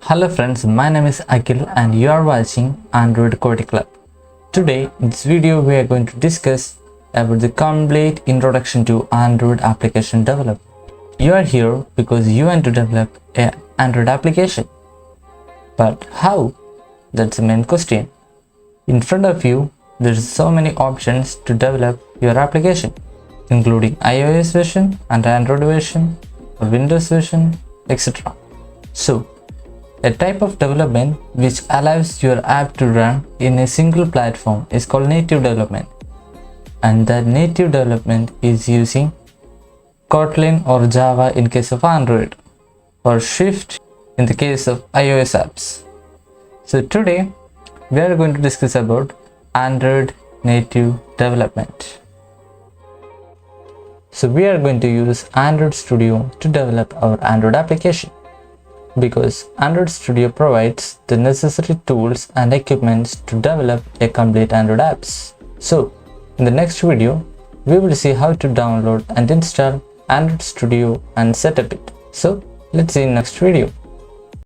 Hello friends, my name is Akhil and you are watching Android Code Club. Today in this video we are going to discuss about the complete introduction to Android application development. You are here because you want to develop an Android application. But how? That's the main question. In front of you there is so many options to develop your application, including iOS version and Android version, Windows version, etc. So a type of development which allows your app to run in a single platform is called native development, and that native development is using Kotlin or Java in case of Android, or Swift in the case of iOS apps. So today we are going to discuss about Android native development. So we are going to use Android Studio to develop our Android application, because Android Studio provides the necessary tools and equipments to develop a complete Android apps. So in the next video we will see how to download and install Android Studio and set up it. So let's see in next video.